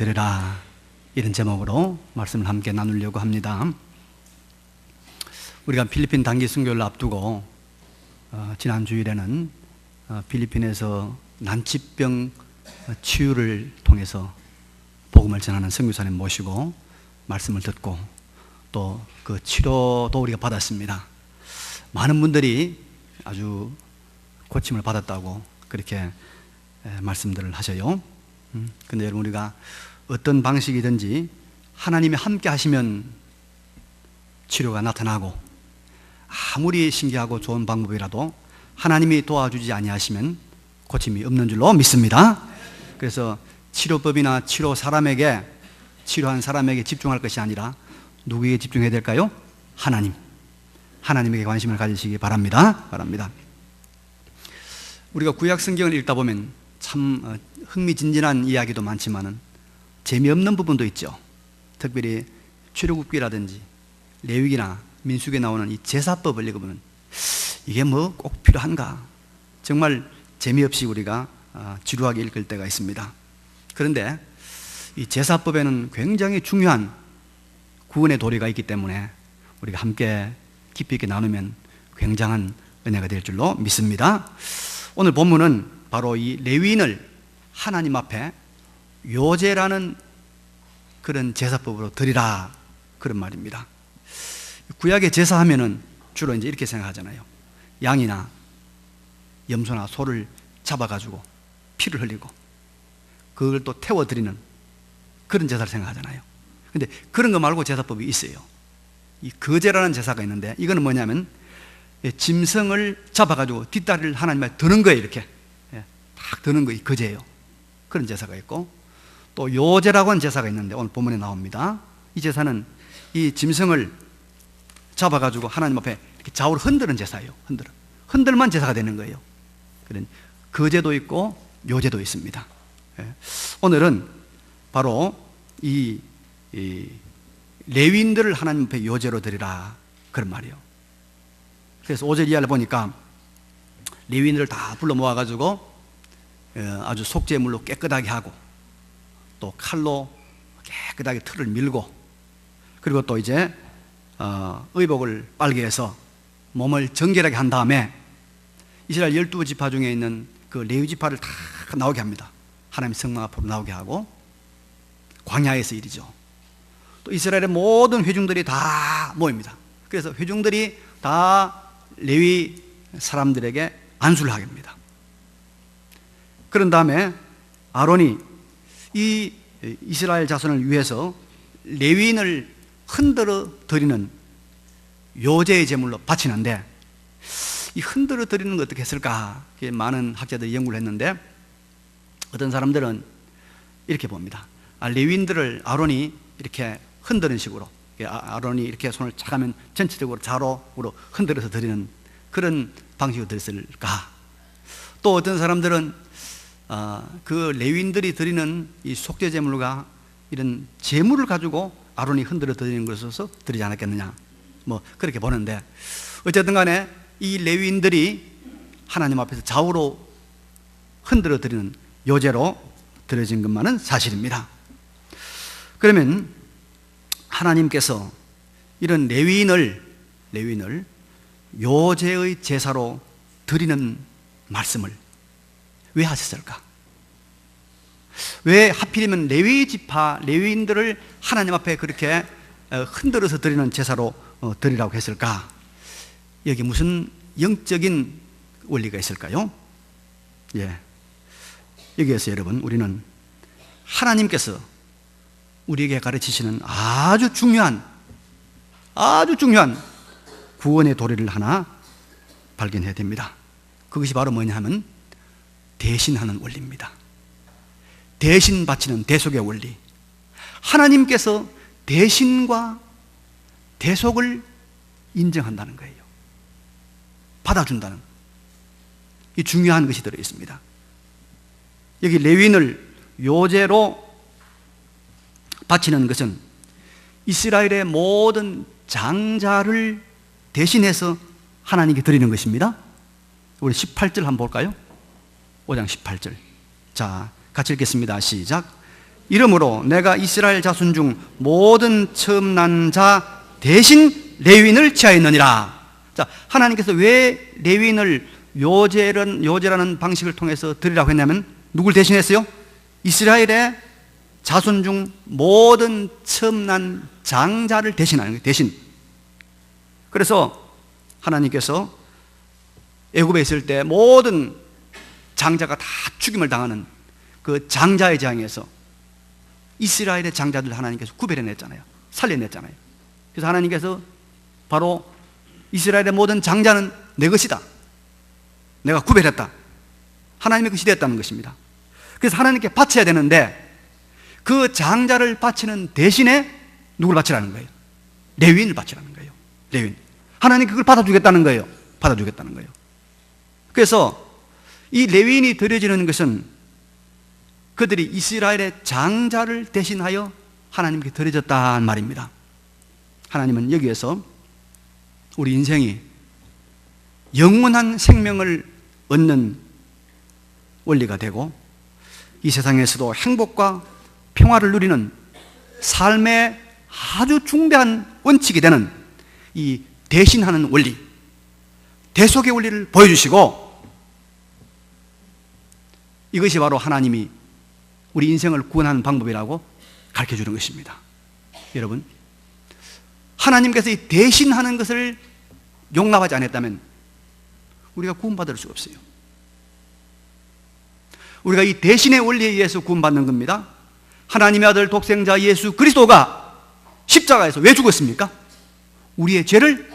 되리라, 이런 제목으로 말씀을 함께 나누려고 합니다. 우리가 필리핀 단기 순교를 앞두고 지난 주일에는 필리핀에서 난치병 치유를 통해서 복음을 전하는 선교사님 모시고 말씀을 듣고 또 그 치료도 우리가 받았습니다. 많은 분들이 아주 고침을 받았다고 그렇게 말씀들을 하셔요. 근데 여러분, 우리가 어떤 방식이든지 하나님이 함께 하시면 치료가 나타나고, 아무리 신기하고 좋은 방법이라도 하나님이 도와주지 아니하시면 고침이 없는 줄로 믿습니다. 그래서 치료법이나 치료한 사람에게 집중할 것이 아니라 누구에게 집중해야 될까요? 하나님에게 관심을 가지시기 바랍니다. 우리가 구약 성경을 읽다 보면 참 흥미진진한 이야기도 많지만은 재미없는 부분도 있죠. 특별히 출애굽기라든지 레위기나 민수기에 나오는 이 제사법을 읽어보면 이게 뭐 꼭 필요한가, 정말 재미없이 우리가 지루하게 읽을 때가 있습니다. 그런데 이 제사법에는 굉장히 중요한 구원의 도리가 있기 때문에 우리가 함께 깊이 있게 나누면 굉장한 은혜가 될 줄로 믿습니다. 오늘 본문은 바로 이 레위인을 하나님 앞에 요제라는 그런 제사법으로 드리라, 그런 말입니다. 구약의 제사하면은 주로 이제 이렇게 생각하잖아요. 양이나 염소나 소를 잡아가지고 피를 흘리고 그걸 또 태워드리는 그런 제사를 생각하잖아요. 근데 그런 거 말고 제사법이 있어요. 이 거제라는 제사가 있는데, 이거는 뭐냐면 짐승을 잡아가지고 뒷다리를 하나님 앞에 드는 거예요. 이렇게 딱 드는 거, 이 거제예요. 그런 제사가 있고, 또 요제라고 하는 제사가 있는데 오늘 본문에 나옵니다. 이 제사는 이 짐승을 잡아가지고 하나님 앞에 이렇게 좌우로 흔드는 제사예요. 흔들만 제사가 되는 거예요. 그런 거제도 있고 요제도 있습니다. 오늘은 바로 이 레위인들을 하나님 앞에 요제로 드리라, 그런 말이에요. 그래서 5절 이하를 보니까 레위인들을 다 불러 모아가지고 아주 속죄물로 깨끗하게 하고, 또 칼로 깨끗하게 틀을 밀고, 그리고 또 이제 의복을 빨게 해서 몸을 정결하게 한 다음에 이스라엘 12지파 중에 있는 그 레위 지파를 다 나오게 합니다. 하나님 성막 앞으로 나오게 하고, 광야에서 일이죠. 또 이스라엘의 모든 회중들이 다 모입니다. 그래서 회중들이 다 레위 사람들에게 안수를 하게 합니다. 그런 다음에 아론이 이 이스라엘 자손을 위해서 레위인을 흔들어 드리는 요제의 제물로 바치는데, 이 흔들어 드리는 거 어떻게 했을까? 많은 학자들이 연구를 했는데, 어떤 사람들은 이렇게 봅니다. 레위인들을 아론이 이렇게 흔드는 식으로, 아론이 이렇게 손을 착 하면 전체적으로 자로으로 흔들어서 드리는 그런 방식으로 드렸을까? 또 어떤 사람들은 그 레위인들이 드리는 이 속죄 제물과 이런 제물을 가지고 아론이 흔들어 드리는 것으로서 드리지 않았겠느냐, 뭐 그렇게 보는데, 어쨌든 간에 이 레위인들이 하나님 앞에서 좌우로 흔들어 드리는 요제로 드려진 것만은 사실입니다. 그러면 하나님께서 이런 레위인을 요제의 제사로 드리는 말씀을 왜 하셨을까? 왜 하필이면 레위 지파, 레위인들을 하나님 앞에 그렇게 흔들어서 드리는 제사로 드리라고 했을까? 여기 무슨 영적인 원리가 있을까요? 여기에서 여러분, 우리는 하나님께서 우리에게 가르치시는 아주 중요한 구원의 도리를 하나 발견해야 됩니다. 그것이 바로 뭐냐 하면 대신하는 원리입니다. 대신 바치는 대속의 원리. 하나님께서 대신과 대속을 인정한다는 거예요. 받아준다는, 이 중요한 것이 들어있습니다. 여기 레위인을 요제로 바치는 것은 이스라엘의 모든 장자를 대신해서 하나님께 드리는 것입니다. 우리 18절 한번 볼까요? 5장 18절. 자, 같이 읽겠습니다. 시작. 이러므로 내가 이스라엘 자손 중 모든 처음 난 자 대신 레위인을 취하였느니라. 자, 하나님께서 왜 레위인을 요제라는 방식을 통해서 드리라고 했냐면 누굴 대신했어요? 이스라엘의 자손 중 모든 처음 난 장자를 대신하는 거예요. 대신. 그래서 하나님께서 애굽에 있을 때 모든 장자가 다 죽임을 당하는 그 장자의 재앙에서 이스라엘의 장자들 하나님께서 구별해냈잖아요. 살려냈잖아요. 그래서 하나님께서 바로 이스라엘의 모든 장자는 내 것이다, 내가 구별했다, 하나님의 것이 되었다는 것입니다. 그래서 하나님께 바쳐야 되는데 그 장자를 바치는 대신에 누굴 바치라는 거예요? 레위인을 바치라는 거예요. 레위인. 하나님 그걸 받아주겠다는 거예요. 받아주겠다는 거예요. 그래서 이 레위인이 드려지는 것은 그들이 이스라엘의 장자를 대신하여 하나님께 드려졌다는 말입니다. 하나님은 여기에서 우리 인생이 영원한 생명을 얻는 원리가 되고 이 세상에서도 행복과 평화를 누리는 삶의 아주 중대한 원칙이 되는 이 대신하는 원리, 대속의 원리를 보여주시고, 이것이 바로 하나님이 우리 인생을 구원하는 방법이라고 가르쳐주는 것입니다. 여러분, 하나님께서 이 대신하는 것을 용납하지 않았다면 우리가 구원받을 수가 없어요. 우리가 이 대신의 원리에 의해서 구원받는 겁니다. 하나님의 아들 독생자 예수 그리스도가 십자가에서 왜 죽었습니까? 우리의 죄를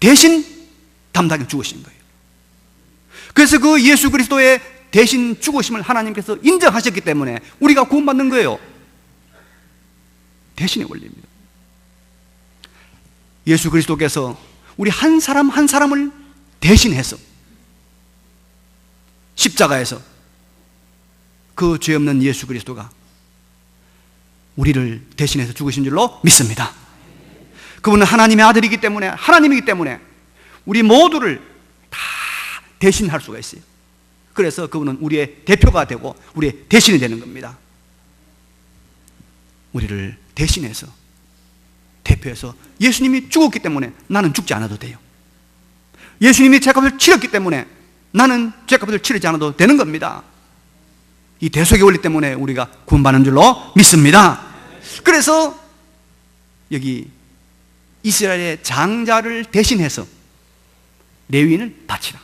대신 담당해 죽으신 거예요. 그래서 그 예수 그리스도의 대신 죽으심을 하나님께서 인정하셨기 때문에 우리가 구원받는 거예요. 대신의 원리입니다. 예수 그리스도께서 우리 한 사람 한 사람을 대신해서 십자가에서 그 죄 없는 예수 그리스도가 우리를 대신해서 죽으신 줄로 믿습니다. 그분은 하나님의 아들이기 때문에, 하나님이기 때문에 우리 모두를 다 대신할 수가 있어요. 그래서 그분은 우리의 대표가 되고 우리의 대신이 되는 겁니다. 우리를 대신해서, 대표해서 예수님이 죽었기 때문에 나는 죽지 않아도 돼요. 예수님이 죄값을 치렀기 때문에 나는 죄값을 치르지 않아도 되는 겁니다. 이 대속의 원리 때문에 우리가 구원받는 줄로 믿습니다. 그래서 여기 이스라엘의 장자를 대신해서 레위인을 바치라.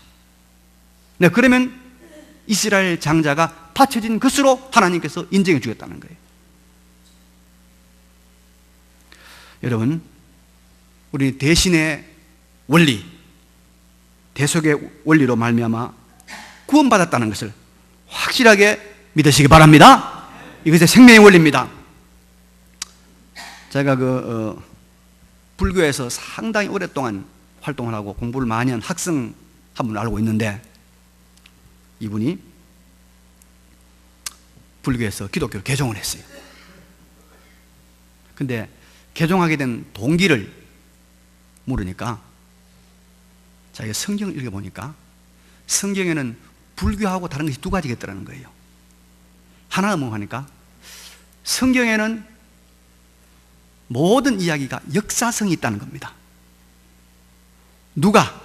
네, 그러면 이스라엘 장자가 바쳐진 것으로 하나님께서 인정해 주겠다는 거예요. 여러분, 우리 대신의 원리, 대속의 원리로 말미암아 구원받았다는 것을 확실하게 믿으시기 바랍니다. 이것이 생명의 원리입니다. 제가 불교에서 상당히 오랫동안 활동을 하고 공부를 많이 한 학생 한 분을 알고 있는데, 이분이 불교에서 기독교를 개종을 했어요. 근데 개종하게 된 동기를 물으니까 자기가 성경을 읽어보니까 성경에는 불교하고 다른 것이 두 가지가 있더라는 거예요. 하나가 뭐 하니까 성경에는 모든 이야기가 역사성이 있다는 겁니다. 누가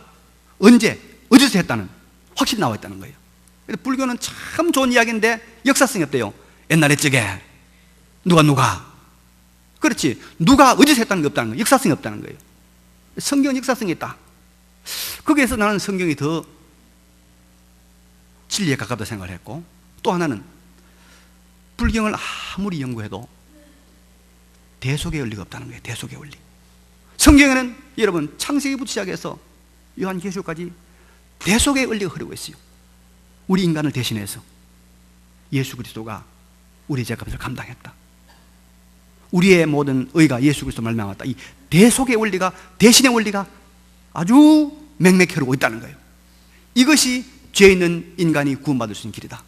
언제 어디서 했다는 확실히 나와 있다는 거예요. 근데 불교는 참 좋은 이야기인데 역사성이 없대요. 옛날에 저게 누가 그렇지, 누가 어디서 했다는 게 없다는 거예요. 역사성이 없다는 거예요. 성경은 역사성이 있다. 거기에서 나는 성경이 더 진리에 가깝다 생각을 했고, 또 하나는 불경을 아무리 연구해도 대속의 원리가 없다는 거예요. 대속의 원리. 성경에는 여러분 창세기부터 시작해서 요한계시록까지 대속의 원리가 흐르고 있어요. 우리 인간을 대신해서 예수 그리스도가 우리 죄값을 감당했다. 우리의 모든 의가 예수 그리스도 말미암았다. 이 대속의 원리가, 대신의 원리가 아주 맹맥히 흐르고 있다는 거예요. 이것이 죄 있는 인간이 구원받을 수 있는 길이다.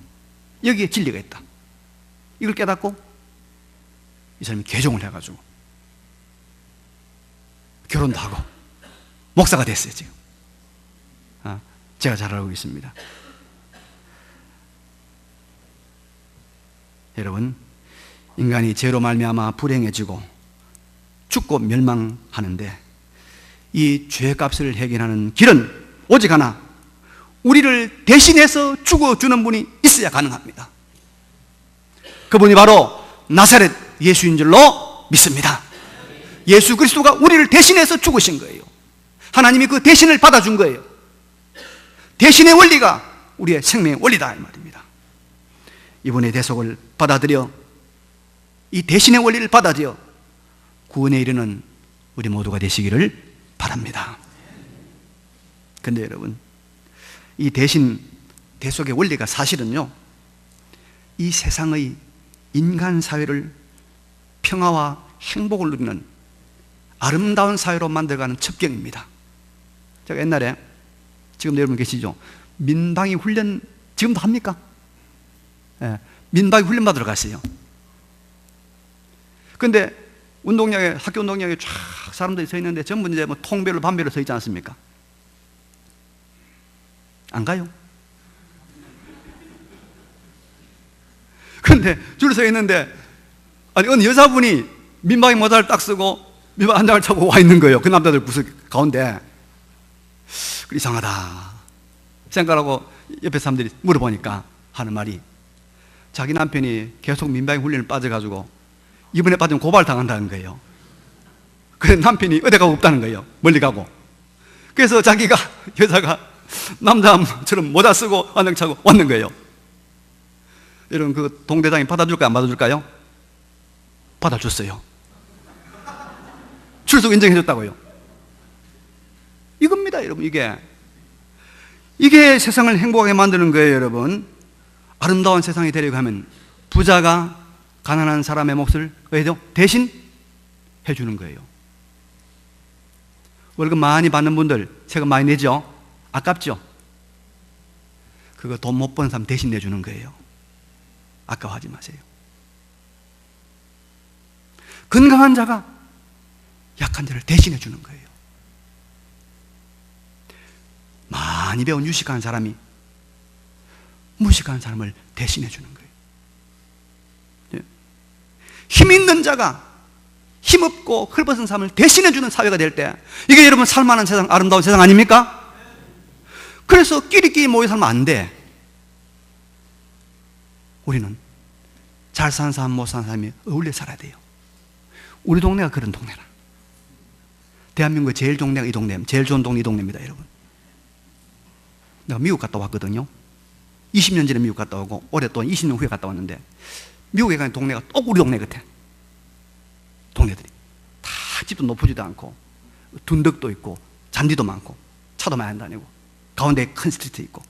여기에 진리가 있다. 이걸 깨닫고 이 사람이 개종을 해가지고 결혼도 하고 목사가 됐어요. 지금 제가 잘 알고 있습니다. 여러분, 인간이 죄로 말미암아 불행해지고 죽고 멸망하는데, 이 죄값을 해결하는 길은 오직 하나, 우리를 대신해서 죽어주는 분이 있어야 가능합니다. 그분이 바로 나사렛 예수인 줄로 믿습니다. 예수 그리스도가 우리를 대신해서 죽으신 거예요. 하나님이 그 대신을 받아준 거예요. 대신의 원리가 우리의 생명의 원리다 이 말입니다. 이분의 대속을 받아들여, 이 대신의 원리를 받아들여 구원에 이르는 우리 모두가 되시기를 바랍니다. 그런데 여러분, 이 대속의 원리가 사실은요, 이 세상의 인간 사회를 평화와 행복을 누리는 아름다운 사회로 만들어가는 첩경입니다. 제가 옛날에, 지금도 여러분 계시죠? 민방위 훈련 지금도 합니까? 예, 민방위 훈련 받으러 갔어요. 근데 운동장에, 학교 운동장에 쫙 사람들이 서 있는데 전부 이제 뭐 통별로 반별로 서 있지 않습니까? 안 가요? 근데 줄 서 있는데, 아니 어느 여자분이 민방위 모자를 딱 쓰고 민방위 한 장을 차고 와 있는 거예요. 그 남자들 구석 가운데. 이상하다 생각하고 옆에 사람들이 물어보니까 하는 말이, 자기 남편이 계속 민방위 훈련을 빠져가지고 이번에 빠지면 고발당한다는 거예요. 그래서 남편이 어디 가고 없다는 거예요. 멀리 가고. 그래서 자기가, 여자가 남자처럼 모자 쓰고 한장 차고 왔는 거예요. 여러분, 그 동대장이 받아줄까요? 안 받아줄까요? 받아줬어요. 출석 인정해줬다고요. 이겁니다, 여러분. 이게 세상을 행복하게 만드는 거예요, 여러분. 아름다운 세상이 되려고 하면 부자가 가난한 사람의 몫을 왜죠? 대신 해주는 거예요. 월급 많이 받는 분들 세금 많이 내죠? 아깝죠? 그거 돈 못 버는 사람 대신 내주는 거예요. 아까워하지 마세요. 건강한 자가 약한 자를 대신해 주는 거예요. 많이 배운 유식한 사람이 무식한 사람을 대신해 주는 거예요. 힘 있는 자가 힘없고 헐벗은 사람을 대신해 주는 사회가 될 때, 이게 여러분 살만한 세상, 아름다운 세상 아닙니까? 그래서 끼리끼리 모여 살면 안 돼. 우리는 잘 사는 사람, 못 사는 사람이 어울려 살아야 돼요. 우리 동네가 그런 동네라. 대한민국 제일 동네가 이 동네, 제일 좋은 동네 이 동네입니다, 여러분. 내가 미국 갔다 왔거든요. 20년 전에 미국 갔다 오고 올해 또 20년 후에 갔다 왔는데, 미국에 가는 동네가 또 우리 동네 같아. 동네들이 다 집도 높지도 않고 둔덕도 있고 잔디도 많고 차도 많이 안 다니고 가운데 큰 스트리트 있고.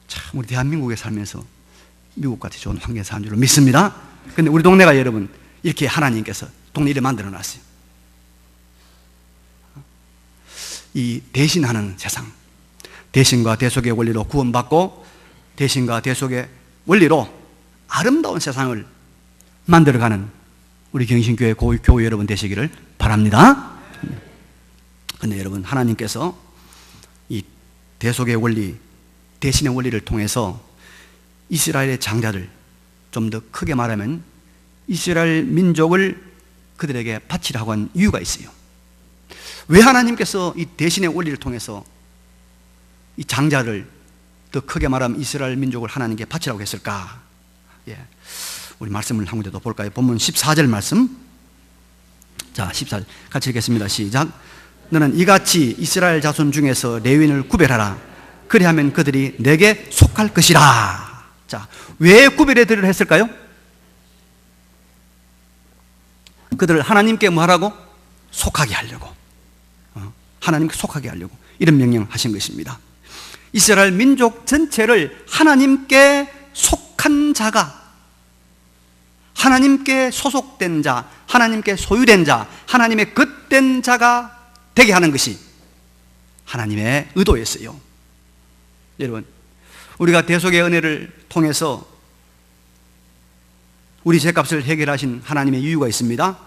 참 우리 대한민국에 살면서 미국같이 좋은 환경에 사는 줄로 믿습니다. 근데 우리 동네가 여러분 이렇게 하나님께서 동네 이래 만들어 놨어요. 이 대신하는 세상, 대신과 대속의 원리로 구원받고 대신과 대속의 원리로 아름다운 세상을 만들어가는 우리 경신교회 교회 여러분 되시기를 바랍니다. 그런데 여러분, 하나님께서 이 대속의 원리, 대신의 원리를 통해서 이스라엘의 장자들, 좀 더 크게 말하면 이스라엘 민족을 그들에게 바치라고 한 이유가 있어요. 왜 하나님께서 이 대신의 원리를 통해서 이 장자를, 더 크게 말하면 이스라엘 민족을 하나님께 바치라고 했을까? 우리 말씀을 한 군데 더 볼까요? 본문 14절 말씀. 자, 14절 같이 읽겠습니다. 시작. 너는 이같이 이스라엘 자손 중에서 레위인을 구별하라. 그리하면 그들이 내게 속할 것이라. 자, 왜 구별해 드리려 했을까요? 그들을 하나님께 뭐 하라고? 속하게 하려고. 하나님께 속하게 하려고 이런 명령을 하신 것입니다. 이스라엘 민족 전체를 하나님께 속한 자가, 하나님께 소속된 자, 하나님께 소유된 자, 하나님의 겉된 자가 되게 하는 것이 하나님의 의도였어요. 여러분, 우리가 대속의 은혜를 통해서 우리 죄값을 해결하신 하나님의 이유가 있습니다.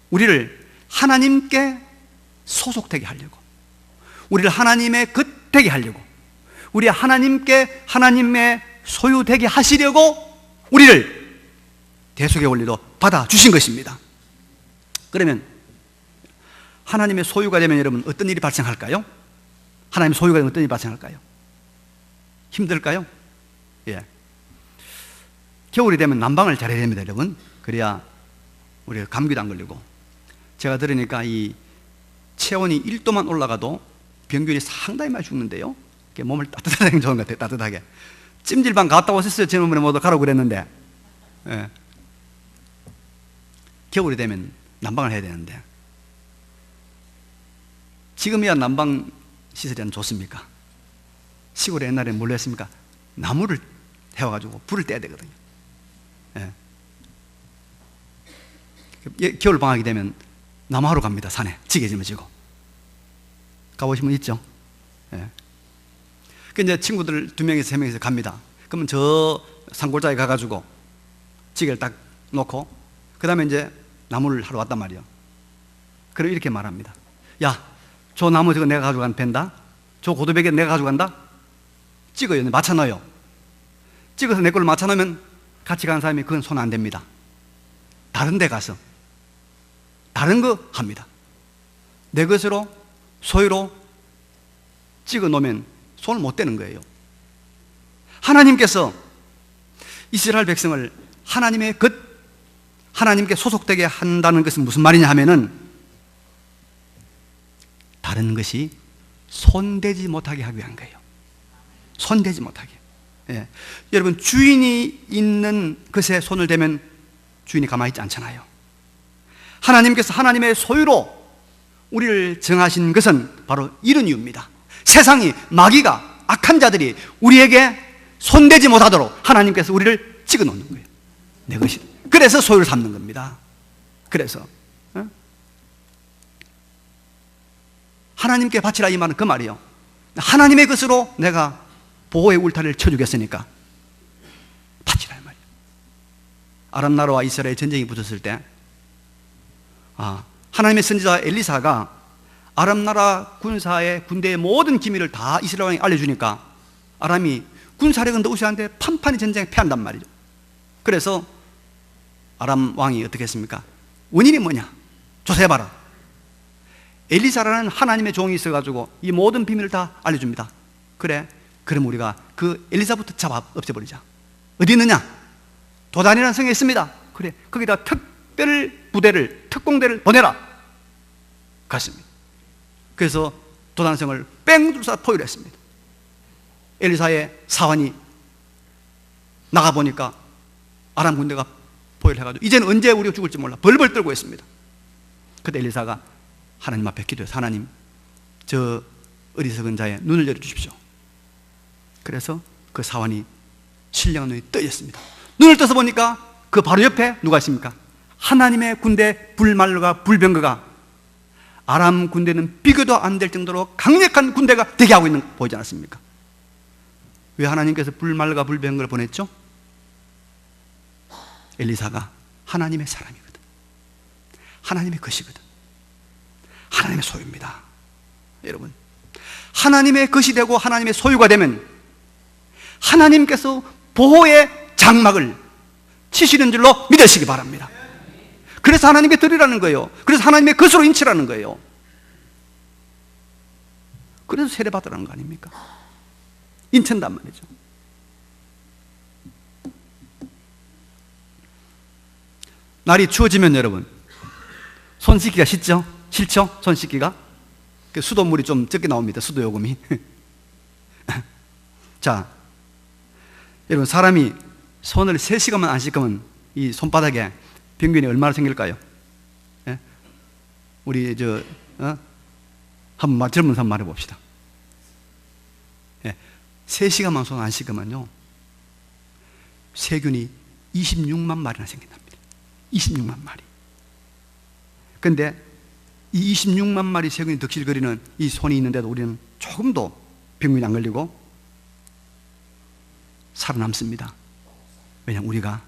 우리를 하나님께 소속되게 하려고, 우리를 하나님의 겉되게 하려고, 우리 하나님께 하나님의 소유되게 하시려고 우리를 대속의 원리로 받아주신 것입니다. 그러면 하나님의 소유가 되면 여러분 어떤 일이 발생할까요? 하나님의 소유가 되면 어떤 일이 발생할까요? 힘들까요? 예. 겨울이 되면 난방을 잘해야 됩니다, 여러분. 그래야 우리가 감기도 안 걸리고. 제가 들으니까 이 체온이 1도만 올라가도 병균이 상당히 많이 죽는데요. 몸을 따뜻하게 좋은 것 같아요, 따뜻하게. 찜질방 갔다 오셨어요? 지난번에 모두 가라고 그랬는데. 예. 겨울이 되면 난방을 해야 되는데 지금이야 난방 시설이 좋습니까? 시골에 옛날에 뭘로 했습니까? 나무를 태워가지고 불을 떼야 되거든요. 예. 겨울 방학이 되면 나무하러 갑니다. 산에 지게짐을 지고 가보신 분 있죠? 예. 그 이제 친구들 2명에서 3명에서 갑니다. 그러면 저 산골짜기 가가지고 지게를 딱 놓고 그 다음에 이제 나무를 하러 왔단 말이에요. 그럼 이렇게 말합니다. 야, 저 나무 저거 내가 가져간 벤다? 저 고도베개 내가 가져간다? 찍어요. 맞춰 넣어요. 찍어서 내 걸로 맞춰 놓으면 같이 가는 사람이 그건 손 안 댑니다. 다른 데 가서 다른 거 합니다. 내 것으로 소유로 찍어 놓으면 손을 못 대는 거예요. 하나님께서 이스라엘 백성을 하나님의 것, 하나님께 소속되게 한다는 것은 무슨 말이냐 하면은 다른 것이 손대지 못하게 하기 위한 거예요. 손대지 못하게. 예. 여러분, 주인이 있는 것에 손을 대면 주인이 가만히 있지 않잖아요. 하나님께서 하나님의 소유로 우리를 정하신 것은 바로 이런 이유입니다. 세상이, 마귀가, 악한 자들이 우리에게 손대지 못하도록 하나님께서 우리를 찍어 놓는 거예요. 내 것이. 그래서 소유를 삼는 겁니다. 그래서 하나님께 바치라 이 말은 그 말이에요. 하나님의 것으로 내가 보호의 울타리를 쳐주겠으니까 바치라 이 말이에요. 아람 나라와 이스라엘 전쟁이 붙었을 때 하나님의 선지자 엘리사가 아람 나라 군사의 군대의 모든 기밀을 다 이스라엘 왕이 알려주니까 아람이 군사력은 너우시한데 판판히 전쟁에 패한단 말이죠. 그래서 아람 왕이 어떻게 했습니까? 원인이 뭐냐? 조사해봐라. 엘리사라는 하나님의 종이 있어가지고 이 모든 비밀을 다 알려줍니다. 그래, 그럼 우리가 그 엘리사부터 잡아 없애버리자. 어디 있느냐? 도단이라는 성에 있습니다. 그래, 거기다 특별 부대를, 특공대를 보내라. 갔습니다. 그래서 도단성을 뺑 둘러싸 포위했습니다. 엘리사의 사환이 나가보니까 아람 군대가 포위를 해가지고 이제는 언제 우리가 죽을지 몰라 벌벌 떨고 있습니다. 그때 엘리사가 하나님 앞에 기도해서 하나님, 저 어리석은 자의 눈을 열어주십시오. 그래서 그 사환이 신령한 눈이 떠있습니다. 눈을 떠서 보니까 그 바로 옆에 누가 있습니까? 하나님의 군대 불말과 불병거가 아람 군대는 비교도 안 될 정도로 강력한 군대가 대기하고 있는 거 보이지 않았습니까? 왜 하나님께서 불말과 불병거를 보냈죠? 엘리사가 하나님의 사람이거든. 하나님의 것이거든. 하나님의 소유입니다. 여러분, 하나님의 것이 되고 하나님의 소유가 되면 하나님께서 보호의 장막을 치시는 줄로 믿으시기 바랍니다. 그래서 하나님께 드리라는 거예요. 그래서 하나님의 것으로 인치라는 거예요. 그래서 세례받으라는 거 아닙니까? 인친단 말이죠. 날이 추워지면 여러분, 손 씻기가 싫죠? 싫죠? 손 씻기가? 수돗물이 좀 적게 나옵니다. 수도 요금이. 자, 여러분, 사람이 손을 3시간만 안 씻으면 이 손바닥에 병균이 얼마나 생길까요? 예? 우리 한번 젊은 사람 말해 봅시다. 예. 3시간만 손 안 씻으면요, 세균이 26만 마리나 생긴답니다. 26만 마리. 근데 이 26만 마리 세균이 덕실거리는 이 손이 있는데도 우리는 조금도 병균이 안 걸리고 살아남습니다. 왜냐하면 우리가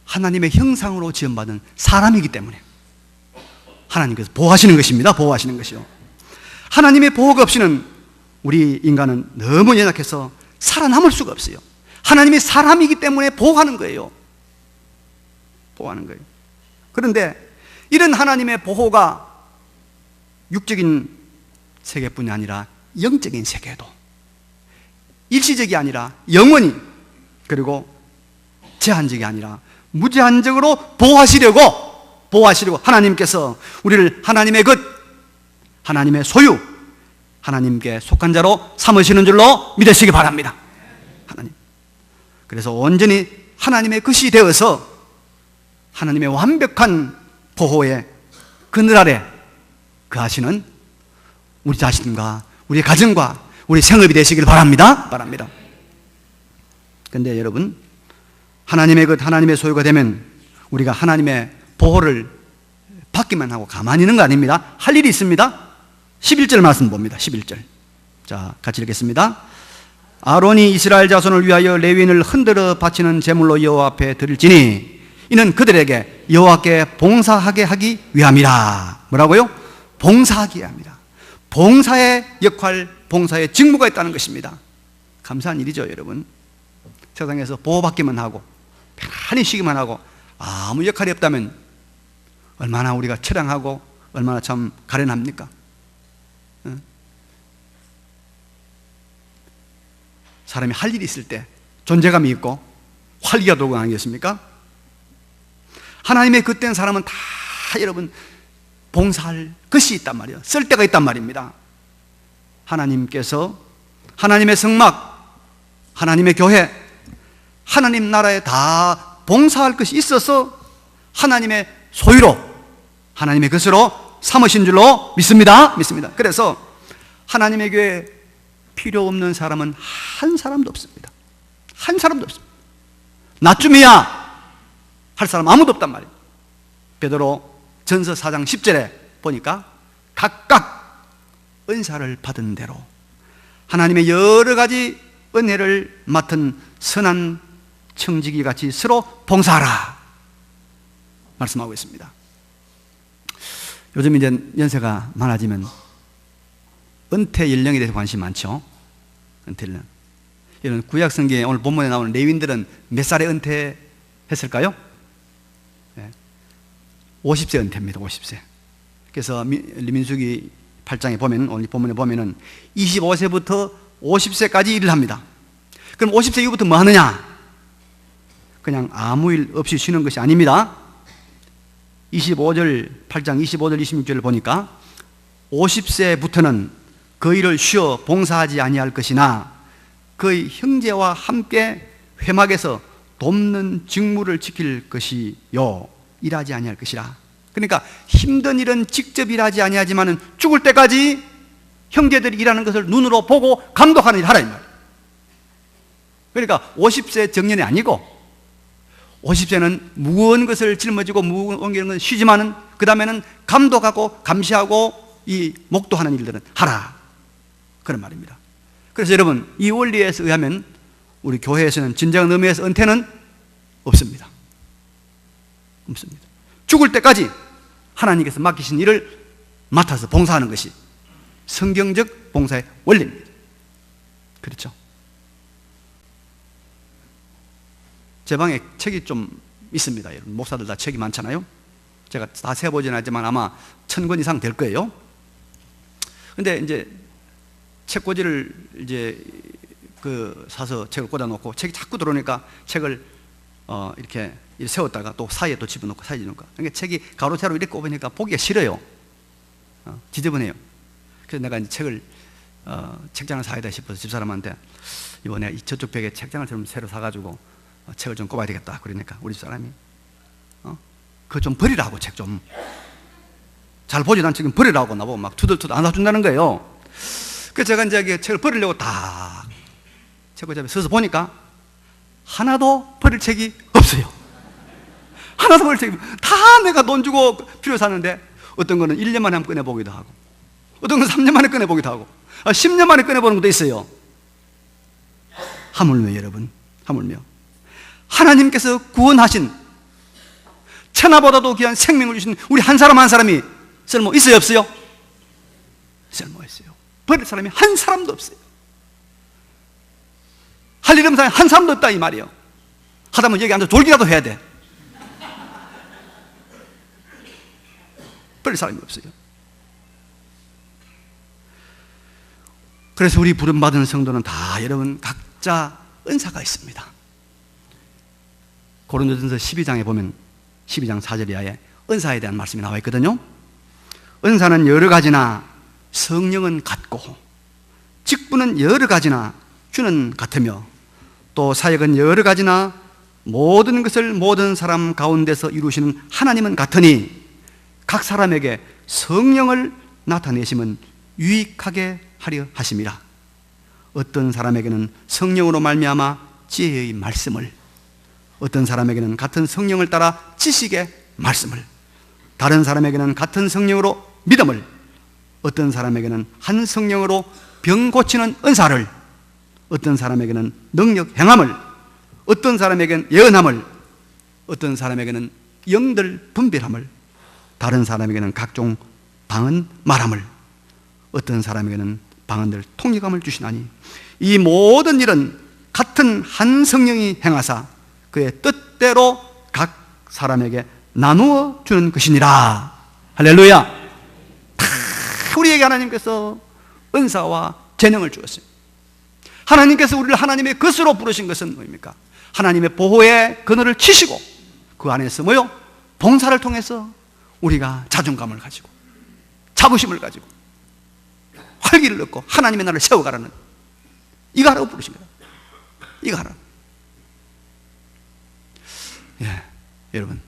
하나님의 형상으로 지음받은 사람이기 때문에 하나님께서 보호하시는 것입니다. 보호하시는 것이요. 하나님의 보호가 없이는 우리 인간은 너무 연약해서 살아남을 수가 없어요. 하나님이 사람이기 때문에 보호하는 거예요. 보호하는 거예요. 그런데 이런 하나님의 보호가 육적인 세계뿐이 아니라 영적인 세계도 일시적이 아니라 영원히, 그리고 제한적이 아니라 무제한적으로 보호하시려고 하나님께서 우리를 하나님의 것, 하나님의 소유, 하나님께 속한 자로 삼으시는 줄로 믿으시기 바랍니다. 하나님. 그래서 온전히 하나님의 것이 되어서 하나님의 완벽한 보호의 그늘 아래 거하시는 우리 자신과 우리 가정과 우리 생업이 되시길 바랍니다. 그런데 여러분, 하나님의 것, 하나님의 소유가 되면 우리가 하나님의 보호를 받기만 하고 가만히 있는 거 아닙니다. 할 일이 있습니다. 11절 말씀 봅니다. 11절. 자, 같이 읽겠습니다. 아론이 이스라엘 자손을 위하여 레위인을 흔들어 바치는 제물로 여호와 앞에 드릴지니 이는 그들에게 여호와께 봉사하게 하기 위함이라. 뭐라고요? 봉사하기 위함이라. 봉사의 역할, 봉사의 직무가 있다는 것입니다. 감사한 일이죠, 여러분. 세상에서 보호받기만 하고 편안히 쉬기만 하고 아무 역할이 없다면 얼마나 우리가 처량하고 얼마나 참 가련합니까? 사람이 할 일이 있을 때 존재감이 있고 활기가 돌고 아니겠습니까? 하나님의 그때는 사람은 다 여러분 봉사할 것이 있단 말이에요. 쓸 데가 있단 말입니다. 하나님께서 하나님의 성막, 하나님의 교회, 하나님 나라에 다 봉사할 것이 있어서 하나님의 소유로, 하나님의 것으로 삼으신 줄로 믿습니다. 그래서 하나님의 교회에 필요 없는 사람은 한 사람도 없습니다. 한 사람도 없습니다. 나쯤이야 할 사람 아무도 없단 말이에요. 베드로 전서 4장 10절에 보니까 각각 은사를 받은 대로 하나님의 여러 가지 은혜를 맡은 선한 청지기 같이 서로 봉사하라 말씀하고 있습니다. 요즘 이제 연세가 많아지면 은퇴 연령에 대해서 관심이 많죠. 은퇴 연령. 이런 구약 성경에 오늘 본문에 나오는 레위인들은 몇 살에 은퇴했을까요? 50세 은퇴입니다. 50세. 그래서 민수기 8장에 보면, 오늘 본문에 보면은 25세부터 50세까지 일을 합니다. 그럼 50세 이후부터 뭐 하느냐? 그냥 아무 일 없이 쉬는 것이 아닙니다. 8장 25절 26절을 보니까 50세부터는 그 일을 쉬어 봉사하지 아니할 것이나 그의 형제와 함께 회막에서 돕는 직무를 지킬 것이요 일하지 아니할 것이라. 그러니까 힘든 일은 직접 일하지 아니하지만은 죽을 때까지 형제들이 일하는 것을 눈으로 보고 감독하는 일을 하라 이 말이에요. 그러니까 50세 정년이 아니고 50세는 무거운 것을 짊어지고 무거운 것을 쉬지만은 그 다음에는 감독하고 감시하고 이 목도하는 일들은 하라 그런 말입니다. 그래서 여러분 이 원리에 의하면 우리 교회에서는 진정한 의미에서 은퇴는 없습니다. 죽을 때까지 하나님께서 맡기신 일을 맡아서 봉사하는 것이 성경적 봉사의 원리입니다. 그렇죠? 제 방에 책이 좀 있습니다. 여러분 목사들 다 책이 많잖아요. 제가 다 세보지는 않지만 아마 1000권 이상 될 거예요. 근데 이제 책꽂이를 이제 사서 책을 꽂아놓고 책이 자꾸 들어오니까 책을 이렇게 세웠다가 또 사이에 또 집어넣고 사이에 넣고. 그러니까 책이 가로 세로 이렇게 꼽으니까 보기가 싫어요. 지저분해요. 그래서 내가 이제 책을 책장을 사야 돼 싶어서 집사람한테 이번에 저쪽 벽에 책장을 좀 새로 사가지고 책을 좀 꼽아야 되겠다. 그러니까 우리 집사람이 그거 좀 버리라고, 책 좀 잘 보지도 않지 버리라고 나보고 막 투덜투덜 안 사준다는 거예요. 그래서 제가 이제 책을 버리려고 딱 책꽂이에 서서 보니까 하나도 버릴 책이 없어요. 하나도 버릴 책이 다 내가 돈 주고 필요 사는데 어떤 거는 1년 만에 한번 꺼내보기도 하고 어떤 건 3년 만에 꺼내보기도 하고 10년 만에 꺼내보는 것도 있어요. 하물며 여러분, 하물며 하나님께서 구원하신 천하보다도 귀한 생명을 주신 우리 한 사람 한 사람이 쓸모 있어요 없어요? 쓸모 있어요. 버릴 사람이 한 사람도 없어요. 할 일 없는 사람이 한 사람도 없다 이 말이에요. 하다보면 여기 앉아서 졸기라도 해야 돼. 뺄 사람이 없어요. 그래서 우리 부름받은 성도는 다 여러분 각자 은사가 있습니다. 고린도전서 12장에 보면 12장 4절 이하에 은사에 대한 말씀이 나와 있거든요. 은사는 여러 가지나 성령은 같고, 직분은 여러 가지나 주는 같으며, 또 사역은 여러 가지나 모든 것을 모든 사람 가운데서 이루시는 하나님은 같으니 각 사람에게 성령을 나타내심은 유익하게 하려 하심이라. 어떤 사람에게는 성령으로 말미암아 지혜의 말씀을, 어떤 사람에게는 같은 성령을 따라 지식의 말씀을, 다른 사람에게는 같은 성령으로 믿음을, 어떤 사람에게는 한 성령으로 병 고치는 은사를, 어떤 사람에게는 능력 행함을, 어떤 사람에게는 예언함을, 어떤 사람에게는 영들 분별함을, 다른 사람에게는 각종 방언 말함을, 어떤 사람에게는 방언들 통역함을 주시나니 이 모든 일은 같은 한 성령이 행하사 그의 뜻대로 각 사람에게 나누어 주는 것이니라. 할렐루야. 다 우리에게 하나님께서 은사와 재능을 주었어요. 하나님께서 우리를 하나님의 것으로 부르신 것은 뭡니까? 하나님의 보호의 그늘을 치시고 그 안에서 뭐요? 봉사를 통해서 우리가 자존감을 가지고 자부심을 가지고 활기를 얻고 하나님의 나라를 세워가라는, 이거 하라고 부르신 거예요. 이거 하라. 예, 여러분,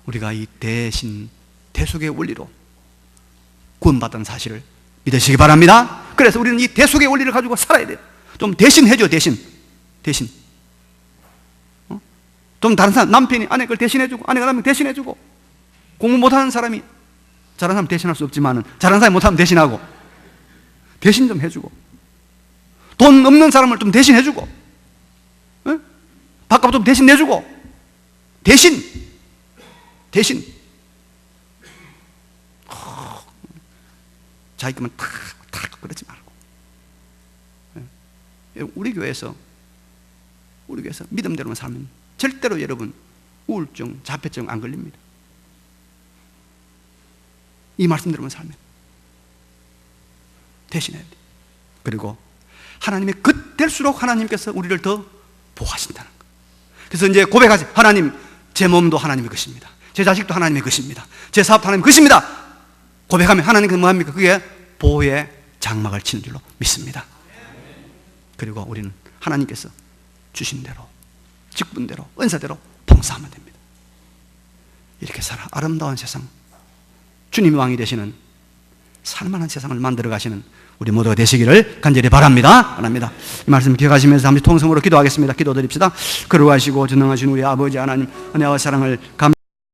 우리가 이 대신 대속의 원리로 구원받은 사실을 믿으시기 바랍니다. 그래서 우리는 이 대속의 원리를 가지고 살아야 돼요. 좀 대신해줘. 대신 좀 다른 사람, 남편이 아내 걸 대신해주고, 아내가 남편 대신해주고, 공부 못하는 사람이 잘하는 사람 대신할 수 없지만 잘하는 사람이 못하면 대신하고, 대신 좀 해주고, 돈 없는 사람을 좀 대신해주고, 밥값 좀 대신 내주고, 대신 자기 것만 탁 그러지 말고. 우리 교회에서 믿음대로만 살면 절대로 여러분 우울증, 자폐증 안 걸립니다. 이 말씀대로만 살면 대신해야 돼. 그리고 하나님의 것 될수록 하나님께서 우리를 더 보호하신다는 거. 그래서 이제 고백하지. 하나님, 제 몸도 하나님의 것입니다. 제 자식도 하나님의 것입니다. 제 사업도 하나님의 것입니다. 고백하면 하나님께서 뭐합니까? 그게 보호의 장막을 치는 줄로 믿습니다. 그리고 우리는 하나님께서 주신 대로, 직분대로, 은사대로 봉사하면 됩니다. 이렇게 살아 아름다운 세상, 주님이 왕이 되시는 살만한 세상을 만들어 가시는 우리 모두가 되시기를 간절히 바랍니다. 이 말씀 기억하시면서 잠시 통성으로 기도하겠습니다. 기도드립시다. 거룩하시고 전능하신 우리 아버지 하나님, 은혜와 사랑을